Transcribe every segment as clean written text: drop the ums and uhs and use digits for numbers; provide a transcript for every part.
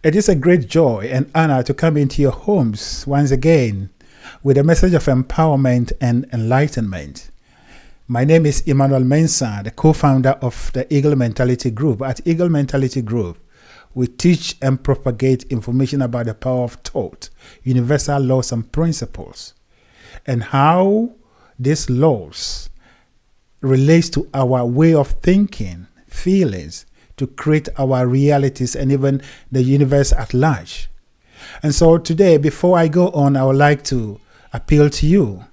It is a great joy and honor to come into your homes once again with a message of empowerment and enlightenment. My name is Emmanuel Mensah, the co-founder of the Eagle Mentality Group. At Eagle Mentality Group, we teach and propagate information about the power of thought, universal laws and principles, and how these laws relate to our way of thinking, feelings, to create our realities and even the universe at large. And so today, before I go on, I would like to appeal to you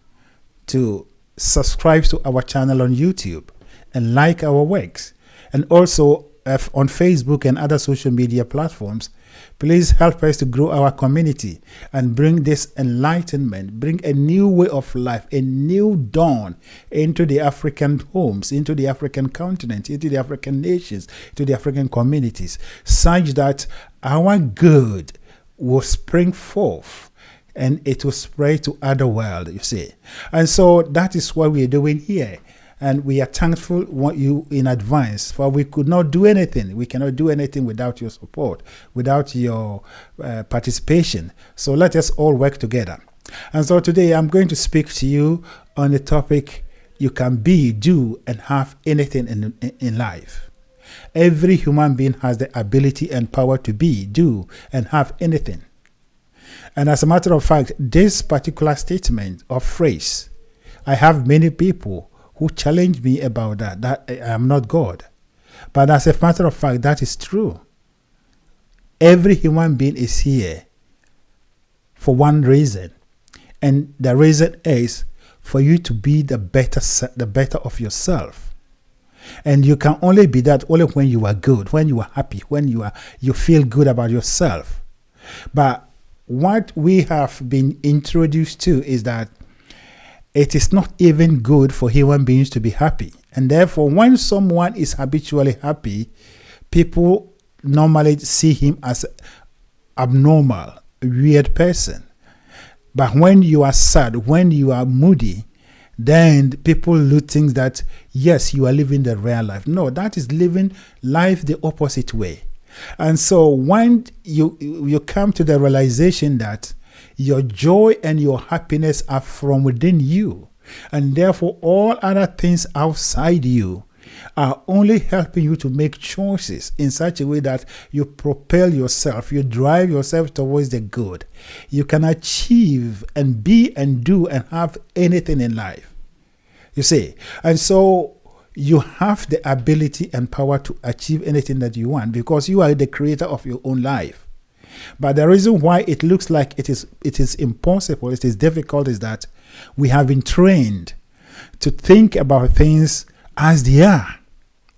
to subscribe to our channel on YouTube and like our works. And also on Facebook and other social media platforms, please help us to grow our community and bring this enlightenment, bring a new way of life, a new dawn into the African homes, into the African continent, into the African nations, to the African communities, such that our good will spring forth and it will spread to other world, you see. And so that is what we are doing here. And we are thankful you in advance, for we could not do anything. We cannot do anything without your support, without your participation. So let us all work together. And so today I'm going to speak to you on the topic, you can be, do, and have anything in life. Every human being has the ability and power to be, do, and have anything. And as a matter of fact, this particular statement or phrase, I have many people who challenge me about that I am not God. But as a matter of fact, that is true. Every human being is here for one reason. And the reason is for you to be the better of yourself. And you can only be that only when you are good, when you are happy, when you feel good about yourself. But what we have been introduced to is that it is not even good for human beings to be happy. And therefore, when someone is habitually happy, people normally see him as abnormal, a weird person. But when you are sad, when you are moody, then people look things that, yes, you are living the real life. No, that is living life the opposite way. And so when you come to the realization that your joy and your happiness are from within you, and therefore all other things outside you are only helping you to make choices in such a way that you propel yourself, you drive yourself towards the good. You can achieve and be and do and have anything in life. You see, and so you have the ability and power to achieve anything that you want because you are the creator of your own life. But the reason why it looks like it is impossible, it is difficult, is that we have been trained to think about things as they are,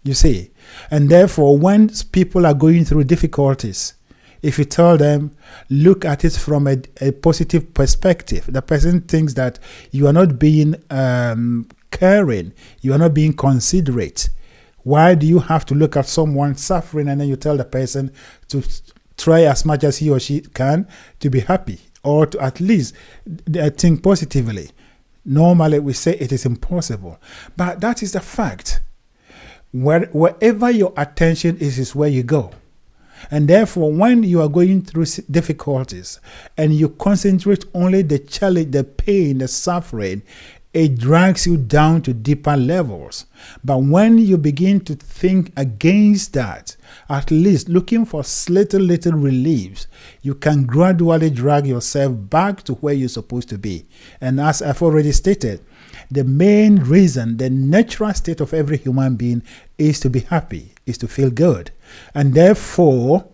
you see. And therefore, when people are going through difficulties, if you tell them, look at it from a positive perspective, the person thinks that you are not being caring, you are not being considerate. Why do you have to look at someone suffering and then you tell the person to try as much as he or she can to be happy or to at least think positively? Normally we say it is impossible, but that is the fact. Wherever your attention is where you go. And therefore, when you are going through difficulties and you concentrate only the challenge, the pain, the suffering, it drags you down to deeper levels. But when you begin to think against that, at least looking for little reliefs, you can gradually drag yourself back to where you're supposed to be. And as I've already stated, the main reason, the natural state of every human being is to be happy, is to feel good. And therefore,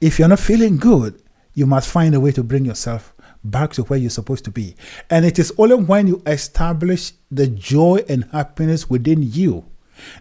if you're not feeling good, you must find a way to bring yourself back to where you're supposed to be. And it is only when you establish the joy and happiness within you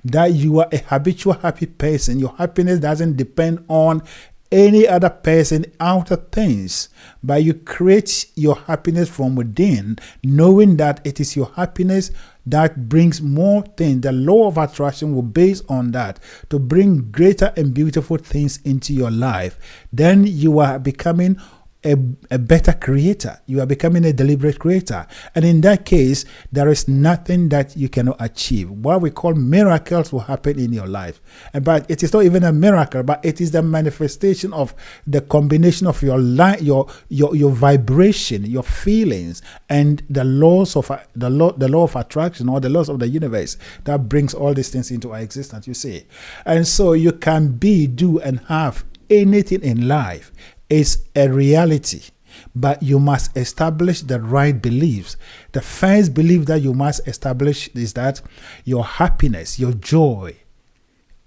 that you are a habitual happy person. Your happiness doesn't depend on any other person, outer things, but you create your happiness from within, knowing that it is your happiness that brings more things. The law of attraction will base on that to bring greater and beautiful things into your life. Then you are becoming a better creator. You are becoming a deliberate creator. And in that case, there is nothing that you cannot achieve. What we call miracles will happen in your life. But it is not even a miracle, but it is the manifestation of the combination of your life, your vibration, your feelings, and the laws of the law of attraction, or the laws of the universe, that brings all these things into our existence, you see. And so you can be, do, and have anything in life. Is a reality, but you must establish the right beliefs. The first belief that you must establish is that your happiness, your joy,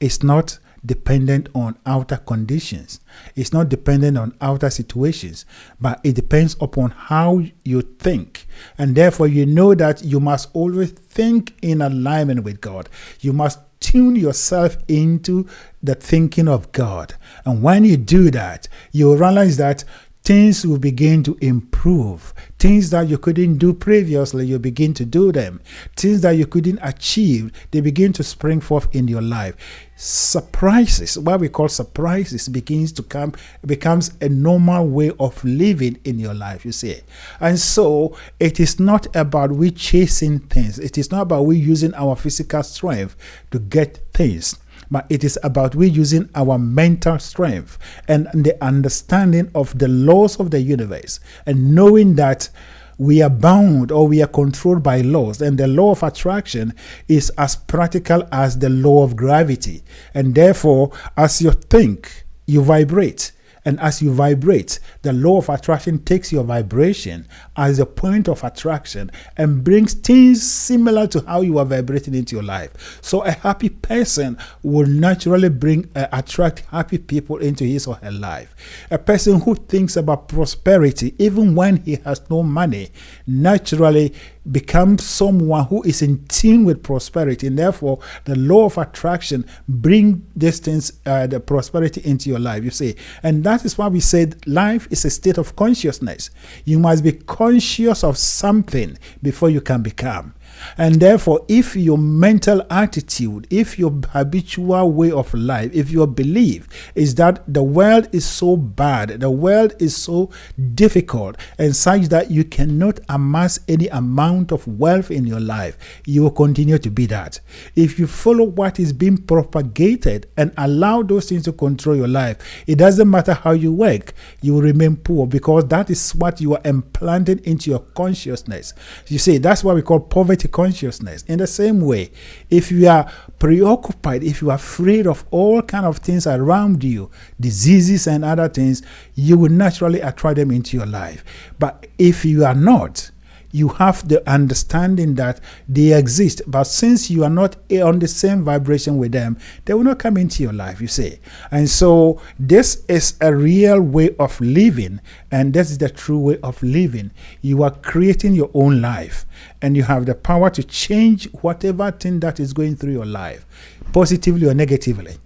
is not dependent on outer conditions. It's not dependent on outer situations, but it depends upon how you think. And therefore, you know that you must always think in alignment with God. You must tune yourself into the thinking of God. And when you do that, you will realize that things will begin to improve. Things that you couldn't do previously, you begin to do them. Things that you couldn't achieve, they begin to spring forth in your life. Surprises, what we call surprises, becomes a normal way of living in your life, you see. And so it is not about we chasing things. It is not about we using our physical strength to get things. But it is about we using our mental strength and the understanding of the laws of the universe, and knowing that we are bound, or we are controlled by laws. And the law of attraction is as practical as the law of gravity. And therefore, as you think, you vibrate. And as you vibrate, the law of attraction takes your vibration as a point of attraction and brings things similar to how you are vibrating into your life. So a happy person will naturally attract happy people into his or her life. A person who thinks about prosperity, even when he has no money, naturally becomes someone who is in tune with prosperity. And therefore, the law of attraction brings these things, the prosperity into your life, you see. And that is why we said life is a state of consciousness. You must be conscious of something before you can become. And therefore, if your mental attitude, if your habitual way of life, if your belief is that the world is so bad, the world is so difficult, and such that you cannot amass any amount of wealth in your life, you will continue to be that. If you follow what is being propagated and allow those things to control your life, it doesn't matter how you work, you will remain poor, because that is what you are implanting into your consciousness. You see, that's what we call poverty consciousness. In the same way, if you are preoccupied, if you are afraid of all kind of things around you, diseases and other things, you will naturally attract them into your life. But if you are not, you have the understanding that they exist, but since you are not on the same vibration with them, they will not come into your life, you see. And so this is a real way of living, and this is the true way of living. You are creating your own life, and you have the power to change whatever thing that is going through your life, positively or negatively.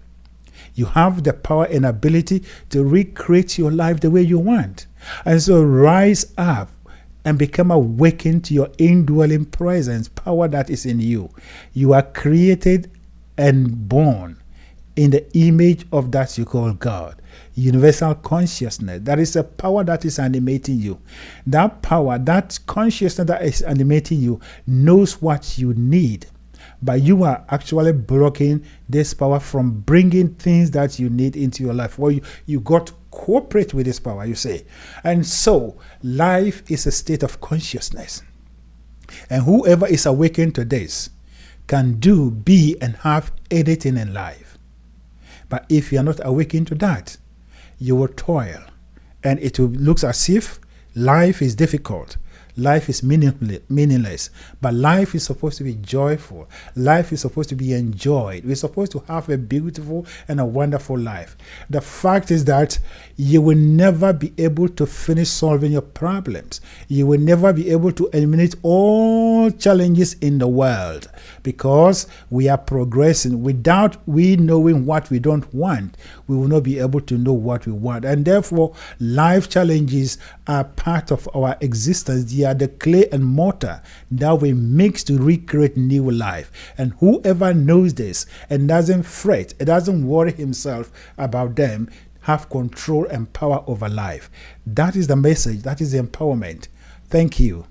You have the power and ability to recreate your life the way you want. And so rise up and become awakened to your indwelling presence, power that is in you. You are created and born in the image of that you call God. Universal consciousness. That is a power that is animating you. That power, that consciousness that is animating you knows what you need. But you are actually blocking this power from bringing things that you need into your life. Well, you got to cooperate with this power, you say. And so, life is a state of consciousness. And whoever is awakened to this can do, be, and have anything in life. But if you are not awakened to that, you will toil. And it will look as if life is difficult. Life is meaningless, but life is supposed to be joyful. Life is supposed to be enjoyed. We're supposed to have a beautiful and a wonderful life. The fact is that you will never be able to finish solving your problems. You will never be able to eliminate all challenges in the world, because we are progressing. Without we knowing what we don't want, we will not be able to know what we want. And therefore, life challenges are part of our existence. They are the clay and mortar that we mix to recreate new life. And whoever knows this and doesn't fret, it doesn't worry himself about them, have control and power over life. That is the message. That is the empowerment. Thank you.